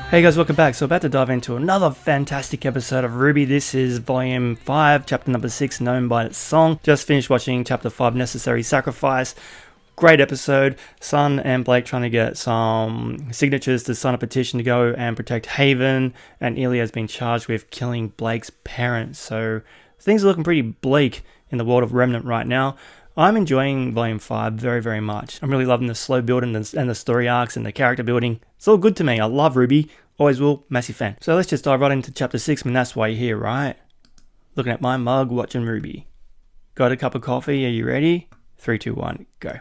Hey guys, welcome back. So about to dive into another fantastic episode of RWBY. This is volume 5, chapter number 6, Known by its Song. Just finished watching chapter 5, Necessary Sacrifice. Great episode. Son and Blake trying to get some signatures to sign a petition to go and protect Haven. And Ilya has been charged with killing Blake's parents. So things are looking pretty bleak in the world of Remnant right now. I'm enjoying Volume 5 very, very much. I'm really loving the slow build and the story arcs and the character building. It's all good to me. I love RWBY. Always will. Massive fan. So let's just dive right into Chapter 6. I mean, that's why you're here, right? Looking at my mug, watching RWBY. Got a cup of coffee? Are you ready? 3, 2, 1, go.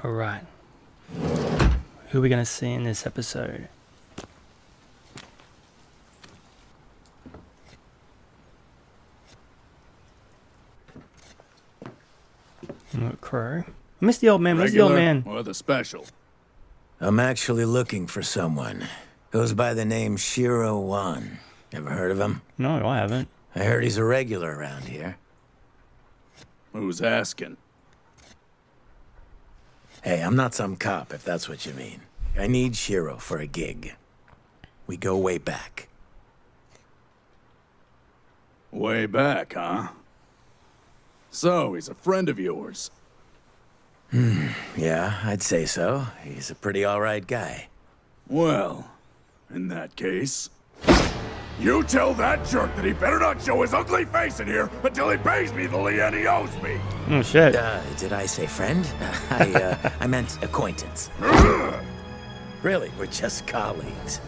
Alright. Who are we going to see in this episode? Crow. I miss the old man. Where's the old man? Or the special? I'm actually looking for someone. Goes by the name Shiro. Ever heard of him? No, I haven't. I heard he's a regular around here. Who's asking? Hey, I'm not some cop, if that's what you mean. I need Shiro for a gig. We go way back. Way back, huh? So, he's a friend of yours? Yeah, I'd say so. He's a pretty alright guy. Well, in that case... You tell that jerk that he better not show his ugly face in here until he pays me the lien he owes me! Oh, shit. Did I say friend? I meant acquaintance. Really, we're just colleagues.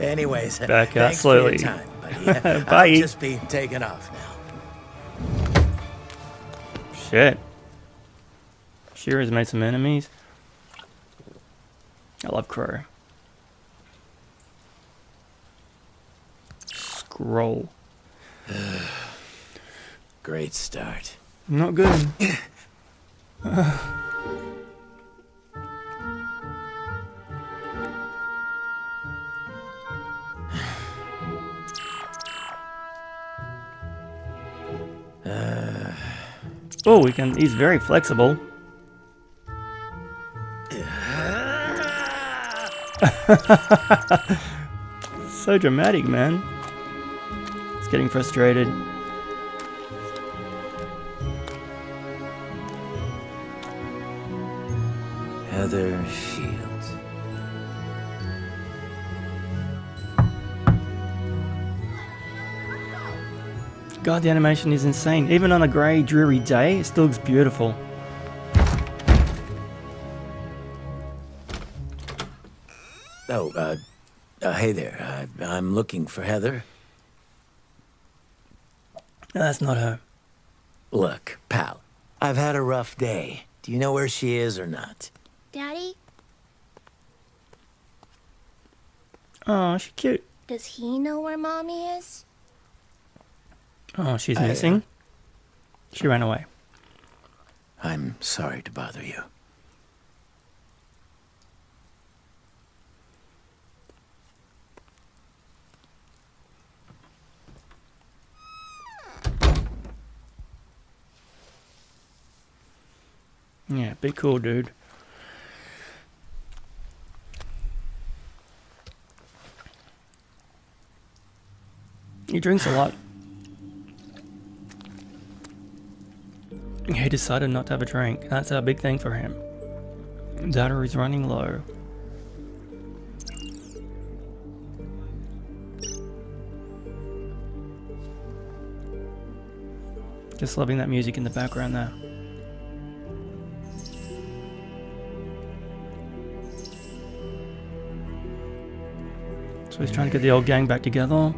Anyways, Back out thanks slowly. for your time, buddy. Bye. I'll just be taking off now. Shit. Shiro's made some enemies. I love Crow. Scroll. Great start. Not good. Oh, we can. He's very flexible. So dramatic, man. It's getting frustrated. Heather Shields. God, the animation is insane. Even on a grey, dreary day, it still looks beautiful. Oh, hey there. I'm looking for Heather. No, that's not her. Look, pal, I've had a rough day. Do you know where she is or not? Daddy, Oh, she's cute. does he know where Mommy is? Oh, she's missing. She ran away. I'm sorry to bother you. Yeah, be cool, dude. He drinks a lot. He decided not to have a drink. That's a big thing for him. Data is running low. Just loving that music in the background there. So he's trying to get the old gang back together.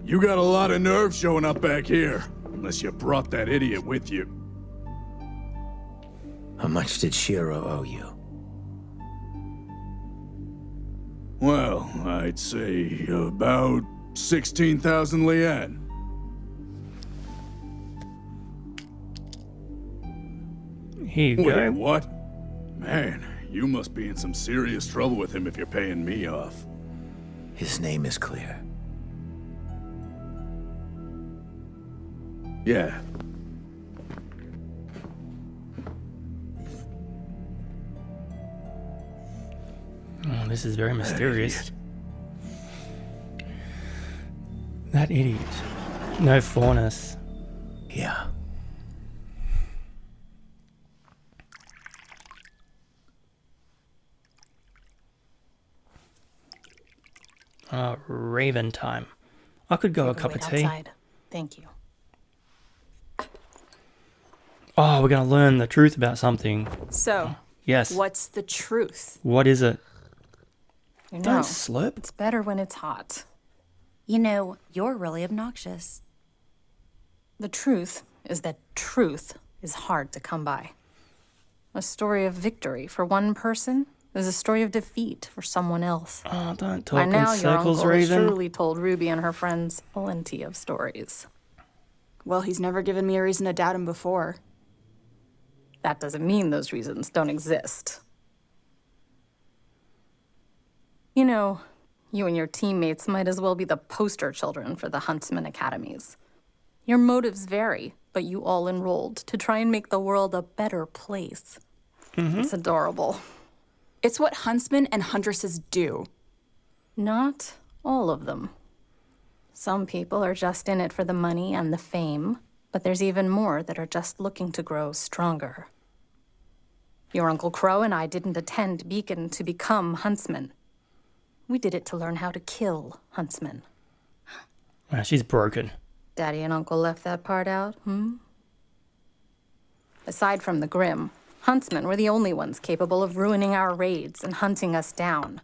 You got a lot of nerve showing up back here. Unless you brought that idiot with you. How much did Shiro owe you? Well, I'd say about 16,000 lien. Here you Wait, go. what? Man, you must be in some serious trouble with him if you're paying me off. His name is clear. Yeah. Oh, this is very mysterious. Idiot. That idiot. No fairness. Yeah. Raven time. I could go a cup of tea. Outside. Thank you. Oh, we're going to learn the truth about something. So, Yes. what's the truth? What is it? You know, Don't slurp. it's better when it's hot. You know, you're really obnoxious. The truth is that truth is hard to come by. A story of victory for one person is a story of defeat for someone else. Oh, don't By talk in now, your circles, uncle has Raven. truly told Ruby and her friends plenty of stories. Well, he's never given me a reason to doubt him before. That doesn't mean those reasons don't exist. You know, you and your teammates might as well be the poster children for the Huntsman Academies. Your motives vary, but you all enrolled to try and make the world a better place. It's adorable. It's what huntsmen and huntresses do. Not all of them. Some people are just in it for the money and the fame, but there's even more that are just looking to grow stronger. Your Uncle Crow and I didn't attend Beacon to become huntsmen. We did it to learn how to kill huntsmen. Wow, she's broken. Daddy and Uncle left that part out, Aside from the Grim, huntsmen were the only ones capable of ruining our raids and hunting us down.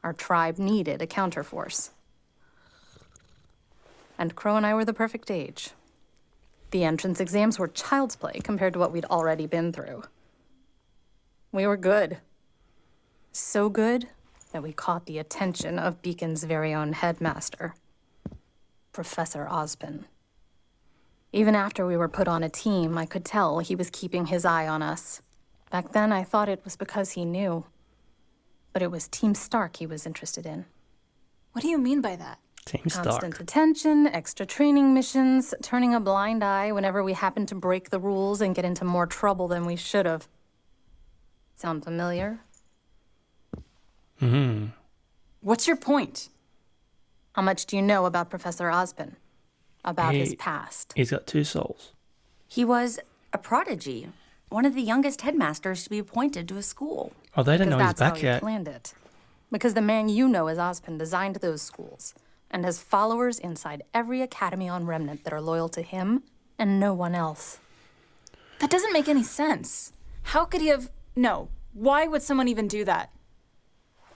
Our tribe needed a counterforce. And Crow and I were the perfect age. The entrance exams were child's play compared to what we'd already been through. We were good. So good that we caught the attention of Beacon's very own headmaster, Professor Ozpin. Even after we were put on a team, I could tell he was keeping his eye on us. Back then, I thought it was because he knew. But it was Team Stark he was interested in. What do you mean by that? Team Constant Stark. attention, extra training missions, turning a blind eye whenever we happened to break the rules and get into more trouble than we should have. Sound familiar? What's your point? How much do you know about Professor Ozpin? About his He- past? He's got two souls. He was a prodigy, one of the youngest headmasters to be appointed to a school. Oh, they don't know he's That's how back he yet. planned it. Because the man you know as Ozpin designed those schools and has followers inside every academy on Remnant that are loyal to him and no one else. That doesn't make any sense. How could he have... No. Why would someone even do that?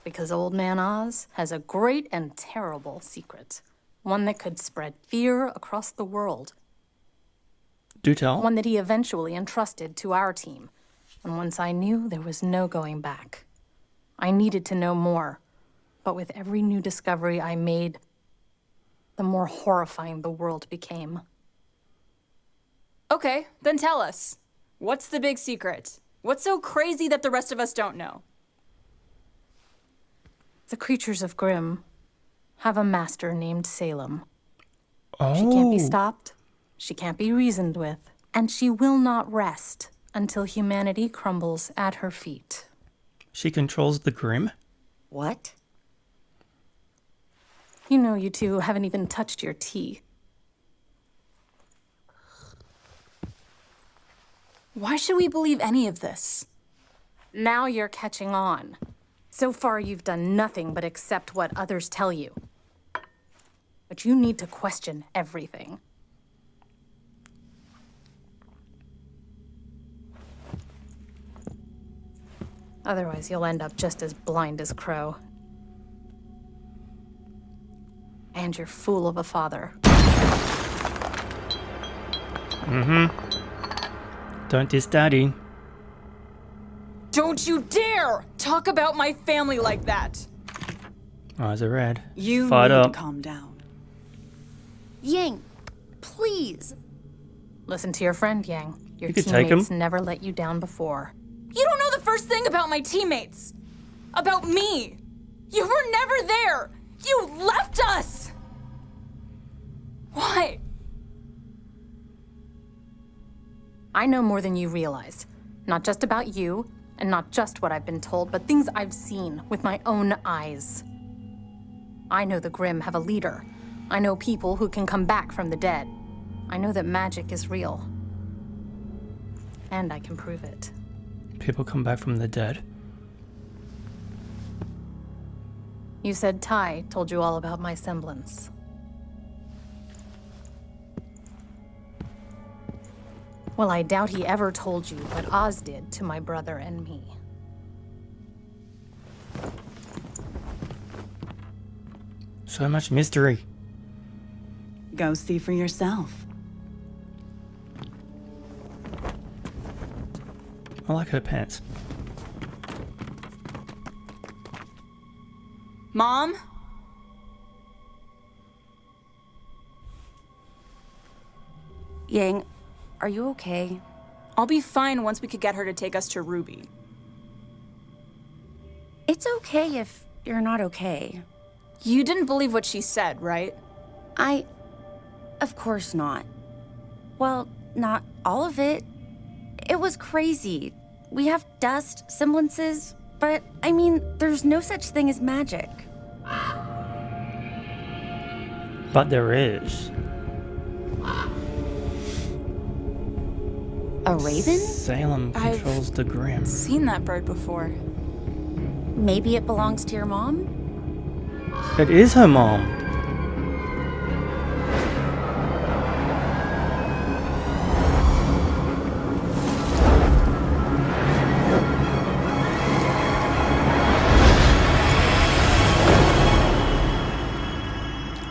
Because Old Man Oz has a great and terrible secret. One that could spread fear across the world. Do tell. One that he eventually entrusted to our team. And once I knew, there was no going back. I needed to know more. But with every new discovery I made, the more horrifying the world became. Okay, then tell us. What's the big secret? What's so crazy that the rest of us don't know? The creatures of Grimm have a master named Salem. Oh. She can't be stopped, she can't be reasoned with, and she will not rest until humanity crumbles at her feet. She controls the Grim? What? You know you two haven't even touched your tea. Why should we believe any of this? Now you're catching on. So far you've done nothing but accept what others tell you. But you need to question everything. Otherwise, you'll end up just as blind as Crow. And your fool of a father. Don't diss Daddy. Don't you dare talk about my family like that! Eyes are red. You Fired need up. to calm down. Yang, please. Listen to your friend, Yang. Your You could take teammates him. never let you down before. You don't know the first thing about my teammates. About me. You were never there. You left us. Why? I know more than you realize. Not just about you, and not just what I've been told, but things I've seen with my own eyes. I know the Grimm have a leader. I know people who can come back from the dead. I know that magic is real. And I can prove it. People come back from the dead. You said Ty told you all about my semblance. Well, I doubt he ever told you what Oz did to my brother and me. So much mystery. Go see for yourself. I like her pants. Mom? Yang, are you okay? I'll be fine once we could get her to take us to RWBY. It's okay if you're not okay. You didn't believe what she said, right? Of course not. Well, not all of it. It was crazy. We have dust, semblances, but I mean, there's no such thing as magic. But there is. A raven? Salem controls the Grimm. Seen that bird before. Maybe it belongs to your mom? It is her mom.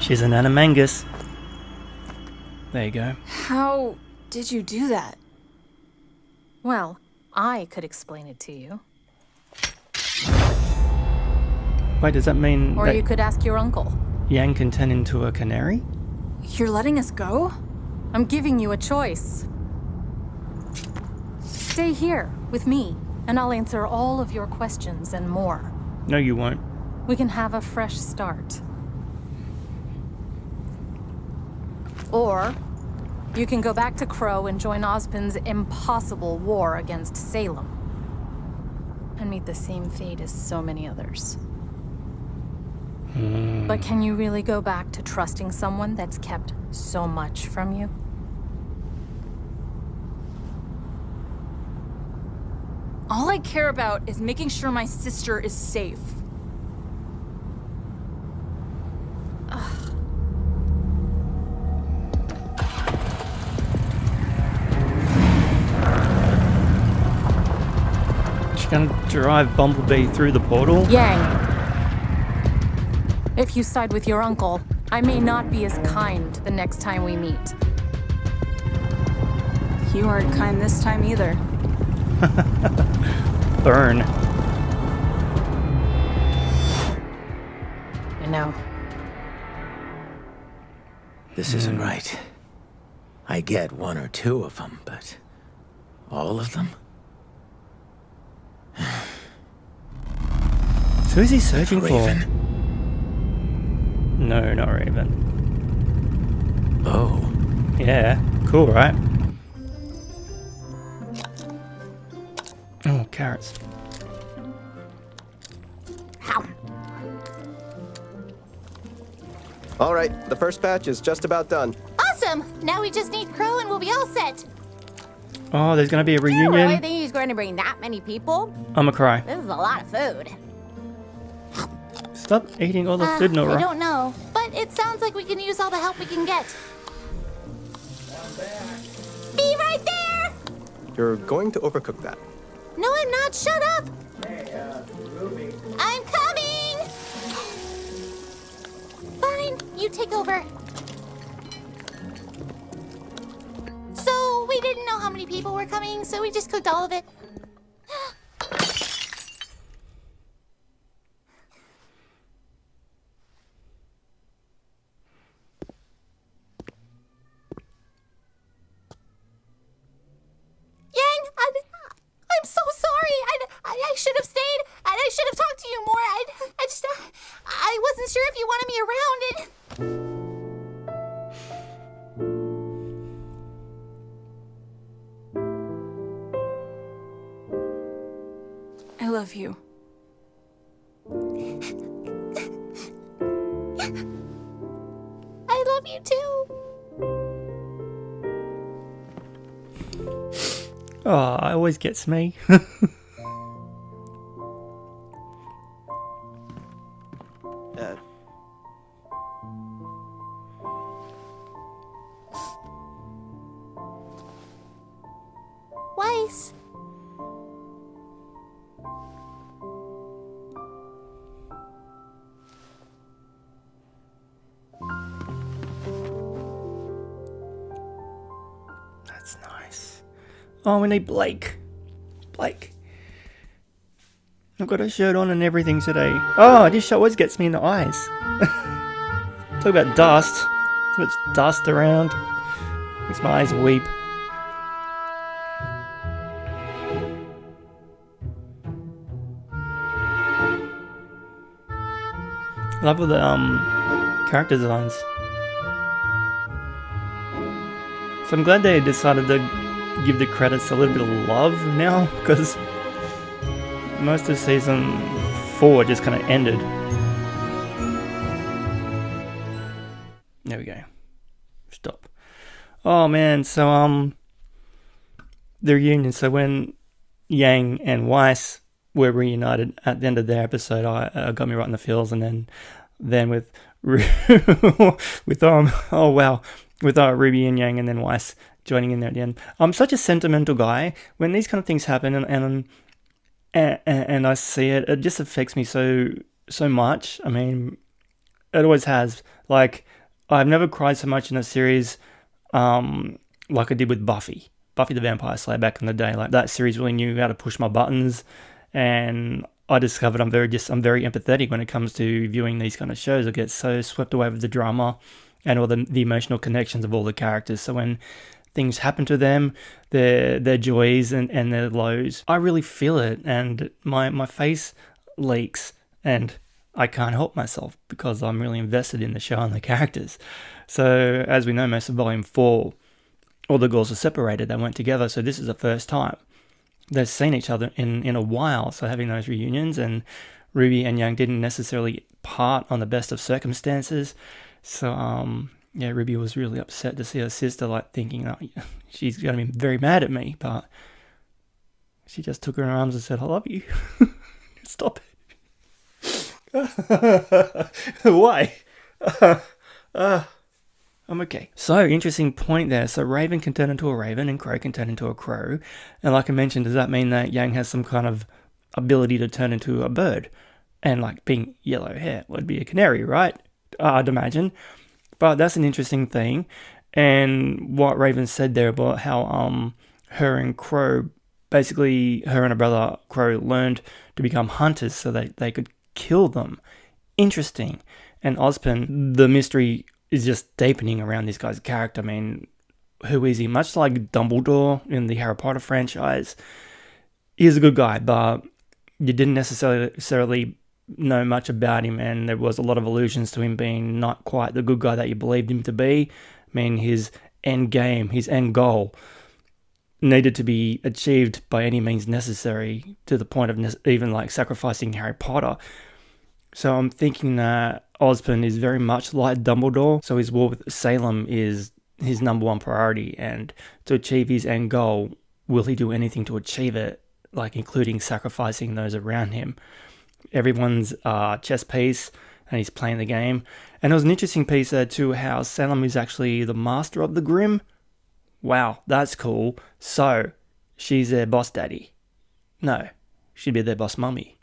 She's an animangus. There you go. How did you do that? Well, I could explain it to you. Wait, does that mean Or that you could ask your uncle. Yang can turn into a canary? You're letting us go? I'm giving you a choice. Stay here with me, and I'll answer all of your questions and more. No, you won't. We can have a fresh start. Or you can go back to Crow and join Ozpin's impossible war against Salem. And meet the same fate as so many others. But can you really go back to trusting someone that's kept so much from you? All I care about is making sure my sister is safe. She's gonna drive Bumblebee through the portal? Yang. If you side with your uncle, I may not be as kind the next time we meet. You aren't kind this time either. Burn. I know. This isn't right. I get one or two of them, but all of them? So who's he searching Raven. for? No, not Raven. Oh, Yeah, cool, right? Oh, carrots. All right, the first batch is just about done. Awesome! Now we just need Crow and we'll be all set. Oh, there's gonna be a You really reunion. think he's going to bring that many people? I'ma cry. This is a lot of food. Stop eating all the food, I Nora. don't know, but it sounds like we can use all the help we can get. Be right there! You're going to overcook that. No, I'm not. Shut up! I'm coming! Fine, you take over. So, we didn't know how many people were coming, so we just cooked all of it. love you. I love you too. Oh, it always gets me. Weiss. That's nice. Oh, we need Blake. Blake. I've got a shirt on and everything today. Oh, this shot always gets me in the eyes. Talk about dust. So much dust around. Makes my eyes weep. Love all the character designs. So I'm glad they decided to give the credits a little bit of love now, because most of season 4 just kind of ended. There we go. Stop. Oh man, so the reunion. So when Yang and Weiss were reunited at the end of their episode, I got me right in the feels, and then with with RWBY and Yang and then Weiss joining in there at the end. I'm such a sentimental guy. When these kind of things happen and I see it, it just affects me so much. I mean, it always has. Like, I've never cried so much in a series like I did with Buffy the Vampire Slayer back in the day. Like, that series really knew how to push my buttons, and I discovered I'm very empathetic when it comes to viewing these kind of shows. I get so swept away with the drama and all the emotional connections of all the characters. So when things happen to them, their joys and their lows, I really feel it, and my face leaks, and I can't help myself because I'm really invested in the show and the characters. So as we know, most of Volume 4, all the girls are separated. They weren't together, so this is the first time they've seen each other in a while. So having those reunions, and RWBY and Yang didn't necessarily part on the best of circumstances. So yeah, RWBY was really upset to see her sister, like, thinking, oh, she's going to be very mad at me, but she just took her in her arms and said, I love you. Stop it. Why? I'm okay. So, interesting point there. So, Raven can turn into a raven and Crow can turn into a crow. And like I mentioned, does that mean that Yang has some kind of ability to turn into a bird? And, like, being yellow hair would be a canary, right? I'd imagine. But that's an interesting thing. And what Raven said there about how her and Crow, basically her and her brother Crow, learned to become hunters so that they could kill them. Interesting. And Ozpin, the mystery is just deepening around this guy's character. I mean, who is he? Much like Dumbledore in the Harry Potter franchise, he's a good guy, but you didn't necessarily know much about him, and there was a lot of allusions to him being not quite the good guy that you believed him to be. I mean, his end game, his end goal needed to be achieved by any means necessary, to the point of even like sacrificing Harry Potter. So I'm thinking that Ozpin is very much like Dumbledore, so his war with Salem is his number one priority, and to achieve his end goal, will he do anything to achieve it, like including sacrificing those around him? Everyone's chess piece, and he's playing the game. And there was an interesting piece there too, how Salem is actually the master of the Grimm. Wow, that's cool. So, she's their boss daddy. No, she'd be their boss mummy.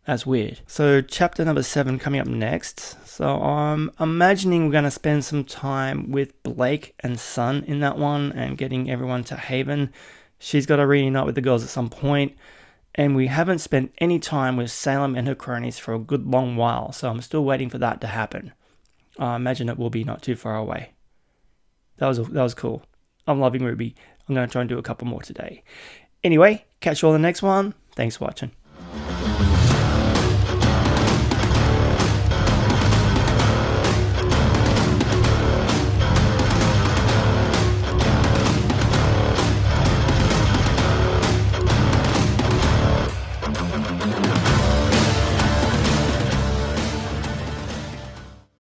That's weird. So, chapter number 7 coming up next. So, I'm imagining we're going to spend some time with Blake and Sun in that one, and getting everyone to Haven. She's got to reunite with the girls at some point. And we haven't spent any time with Salem and her cronies for a good long while, so I'm still waiting for that to happen. I imagine it will be not too far away. That was cool. I'm loving RWBY. I'm going to try and do a couple more today. Anyway, catch you all in the next one. Thanks for watching.